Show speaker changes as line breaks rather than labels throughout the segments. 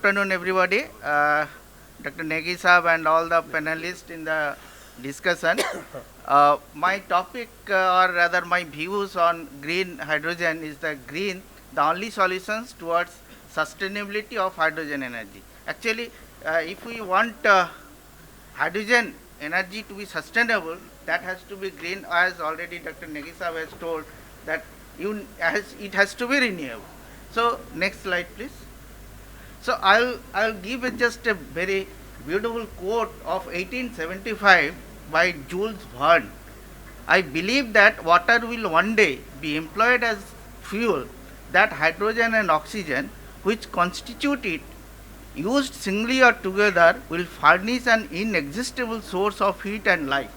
afternoon, everybody. Dr. Negi Saab and all the panelists in the discussion. My topic, or rather my views on green hydrogen is the only solutions towards sustainability of hydrogen energy. Actually, if we want hydrogen energy to be sustainable, that has to be green, as already Dr. Negi Saab has told, that it has to be renewable. So, next slide, please. So I'll give just a very beautiful quote of 1875 by Jules Verne. I believe that water will one day be employed as fuel, that hydrogen and oxygen, which constitute it, used singly or together, will furnish an inexhaustible source of heat and light.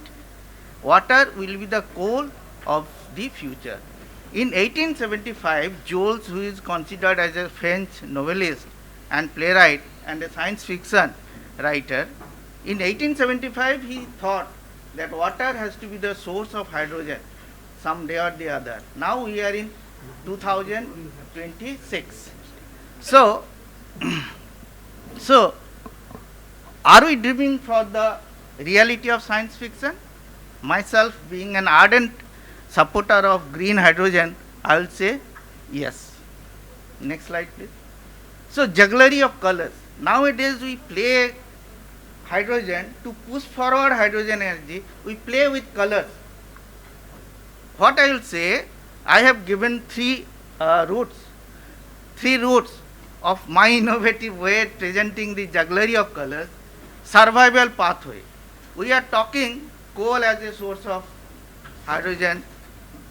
Water will be the coal of the future. In 1875, Jules, who is considered as a French novelist and playwright and a science fiction writer, in 1875 he thought that water has to be the source of hydrogen someday or the other. Now we are in 2026. So, are we dreaming for the reality of science fiction? Myself, being an ardent supporter of green hydrogen, I will say yes. Next slide, please. So, jugglery of colors. Nowadays, we play hydrogen to push forward hydrogen energy. We play with colors. What I will say, I have given three routes of my innovative way presenting the jugglery of colors. Survival pathway. We are talking coal as a source of hydrogen.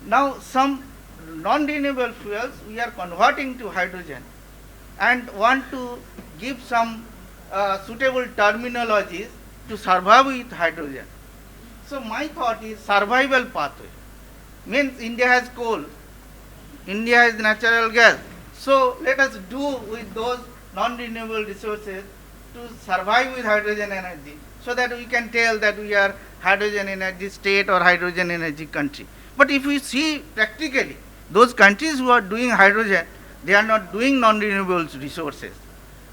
Now, some non-renewable fuels we are converting to hydrogen and want to give some suitable terminologies to survive with hydrogen. So, my thought is survival pathway. Means India has coal, India has natural gas. So, let us do with those non-renewable resources to survive with hydrogen energy, so that we can tell that we are hydrogen energy state or hydrogen energy country. But if we see practically, those countries who are doing hydrogen, they are not doing non-renewable resources.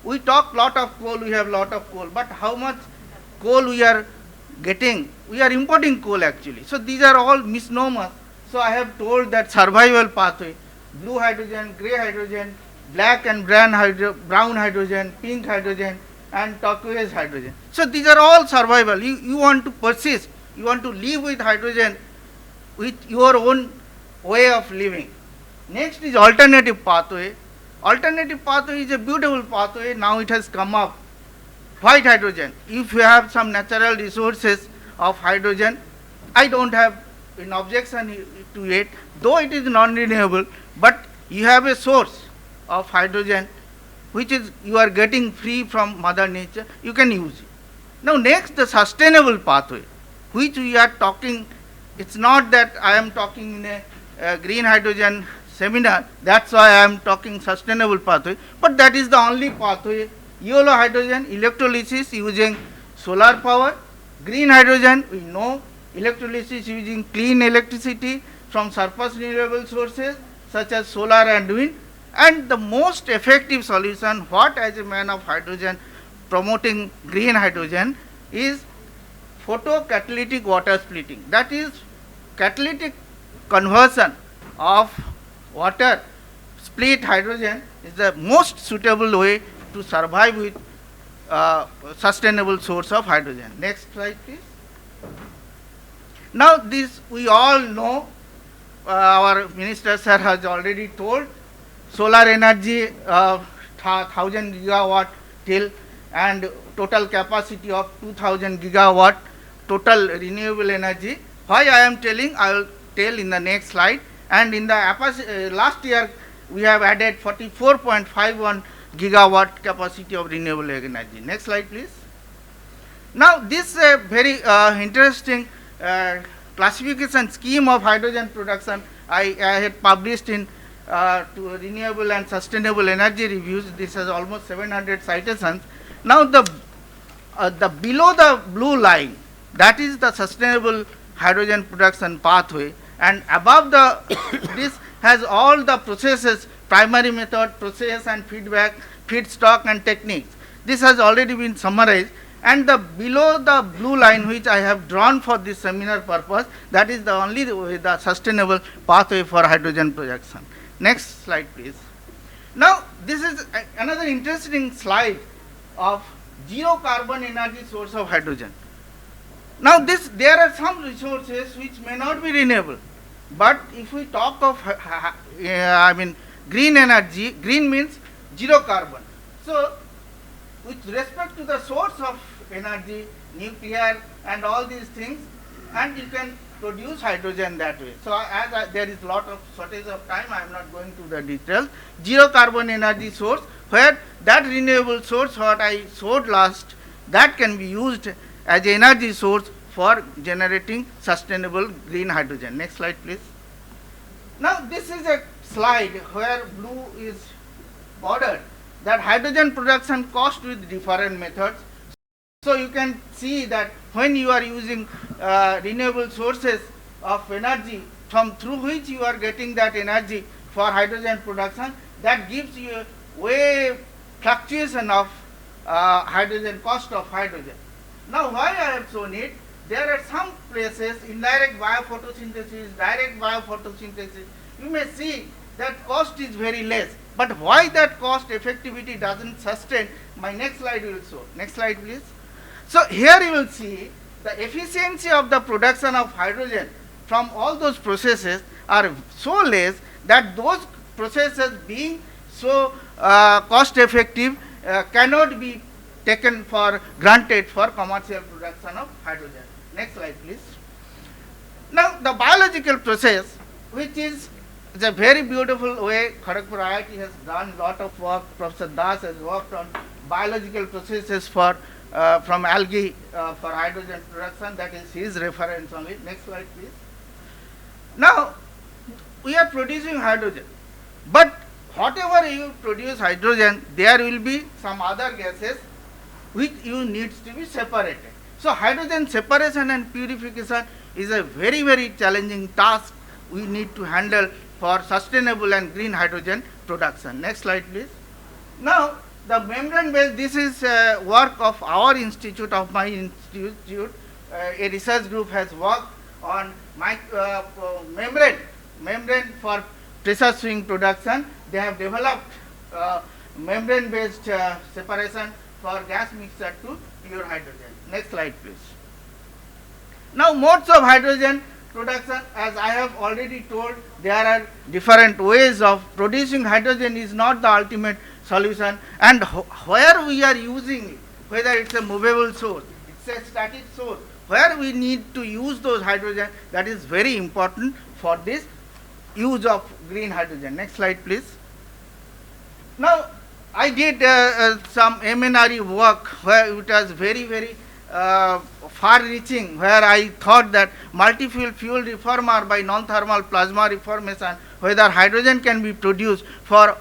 We talk lot of coal, we have lot of coal, but how much coal we are getting? We are importing coal actually. So these are all misnomers. So I have told that survival pathway, blue hydrogen, grey hydrogen, black and brown hydrogen, pink hydrogen, and turquoise hydrogen. So these are all survival. You want to persist, you want to live with hydrogen with your own way of living. Next is alternative pathway. Alternative pathway is a beautiful pathway. Now it has come up. White hydrogen. If you have some natural resources of hydrogen, I don't have an objection to it, though it is non-renewable, but you have a source of hydrogen which is you are getting free from Mother Nature, you can use it. Now next, the sustainable pathway, which we are talking. It's not that I am talking in a green hydrogen seminar, that's why I am talking sustainable pathway, but that is the only pathway. Yellow hydrogen, electrolysis using solar power. Green hydrogen, we know, electrolysis using clean electricity from surplus renewable sources such as solar and wind. And the most effective solution, what as a man of hydrogen promoting green hydrogen, is photocatalytic water splitting. That is catalytic conversion of water split hydrogen is the most suitable way to survive with sustainable source of hydrogen. Next slide, please. Now this we all know, our minister sir has already told, solar energy 1000 gigawatt till, and total capacity of 2000 gigawatt total renewable energy. Why I am telling, I will tell in the next slide. And in the last year we have added 44.51 gigawatt capacity of renewable energy. Next slide, please. Now this is a very interesting classification scheme of hydrogen production I had published in to renewable and sustainable energy reviews. This has almost 700 citations. Now the below the blue line, that is the sustainable hydrogen production pathway, and above the this has all the processes, primary method, process and feedback, feedstock and techniques. This has already been summarized, and the below the blue line which I have drawn for this seminar purpose, that is the only way, the sustainable pathway for hydrogen production. Next slide, please. Now, this is another interesting slide of zero carbon energy source of hydrogen. Now, there are some resources which may not be renewable, but if we talk of green energy, green means zero carbon. So, with respect to the source of energy, nuclear and all these things, and you can produce hydrogen that way. So, as there is lot of shortage of time, I am not going to the details. Zero carbon energy source, where that renewable source what I showed last, that can be used as energy source for generating sustainable green hydrogen. Next slide, please. Now, this is a slide where blue is bordered, that hydrogen production cost with different methods. So, you can see that when you are using renewable sources of energy from through which you are getting that energy for hydrogen production, that gives you a way fluctuation of hydrogen, cost of hydrogen. Now, why I have shown it? There are some places, indirect biophotosynthesis, direct biophotosynthesis, you may see that cost is very less. But why that cost effectivity doesn't sustain, my next slide will show. Next slide, please. So, here you will see the efficiency of the production of hydrogen from all those processes are so less that those processes being so cost effective cannot be taken for granted for commercial production of hydrogen. Next slide, please. Now, the biological process, which is a very beautiful way, Kharagpur IIT has done lot of work. Professor Das has worked on biological processes for from algae for hydrogen production. That is his reference only. Next slide, please. Now, we are producing hydrogen, but whatever you produce hydrogen, there will be some other gases which you needs to be separated. So, hydrogen separation and purification is a very, very challenging task we need to handle for sustainable and green hydrogen production. Next slide, please. Now, the membrane based, this is work of our institute, of my institute. A research group has worked on membrane for pressure swing production. They have developed membrane based separation for gas mixture to pure hydrogen. Next slide, please. Now, modes of hydrogen production, as I have already told, there are different ways of producing hydrogen is not the ultimate solution, and where we are using it, whether it's a movable source, it's a static source, where we need to use those hydrogen, that is very important for this use of green hydrogen. Next slide, please. Now, I did some MNRE work where it was very, very far-reaching, where I thought that multi-fuel fuel reformer by non-thermal plasma reformation, whether hydrogen can be produced for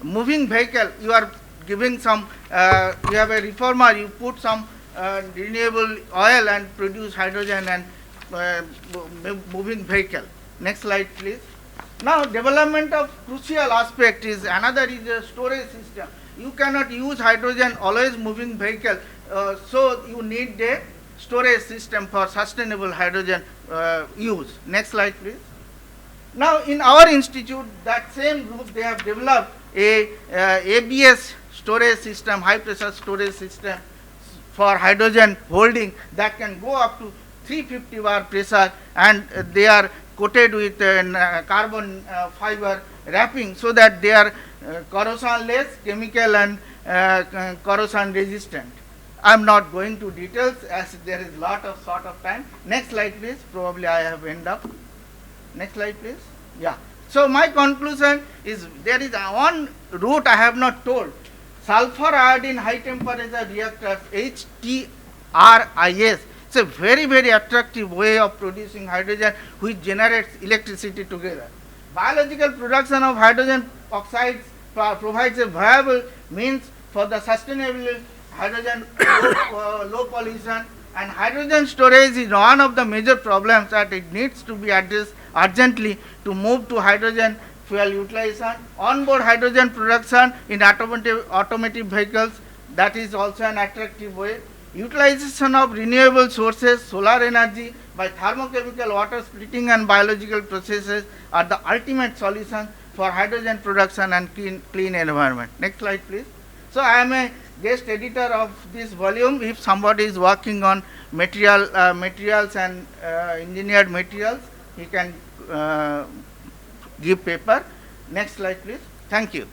moving vehicle. You are giving some, you have a reformer, you put some renewable oil and produce hydrogen and moving vehicle. Next slide, please. Now, development of crucial aspect is another is a storage system. You cannot use hydrogen always moving vehicle, so you need a storage system for sustainable hydrogen use. Next slide, please. Now, in our institute, that same group, they have developed a ABS storage system, high pressure storage system for hydrogen holding that can go up to 350 bar pressure, and they are coated with carbon fiber wrapping so that they are corrosion less, chemical and corrosion resistant. I am not going to details as there is lot of short of time. Next slide, please. Probably I have end up. Next slide, please. Yeah. So, my conclusion is there is one route I have not told. Sulfur iodine high temperature reactors, HTRIS. It's a very, very attractive way of producing hydrogen which generates electricity together. Biological production of hydrogen oxides provides a viable means for the sustainable hydrogen low pollution, and hydrogen storage is one of the major problems that it needs to be addressed urgently to move to hydrogen fuel utilization. Onboard hydrogen production in automotive vehicles, that is also an attractive way. Utilization of renewable sources, solar energy by thermochemical water splitting and biological processes are the ultimate solution for hydrogen production and clean environment. Next slide, please. So I am a guest editor of this volume. If somebody is working on materials and engineered materials, he can give paper. Next slide, please. Thank you.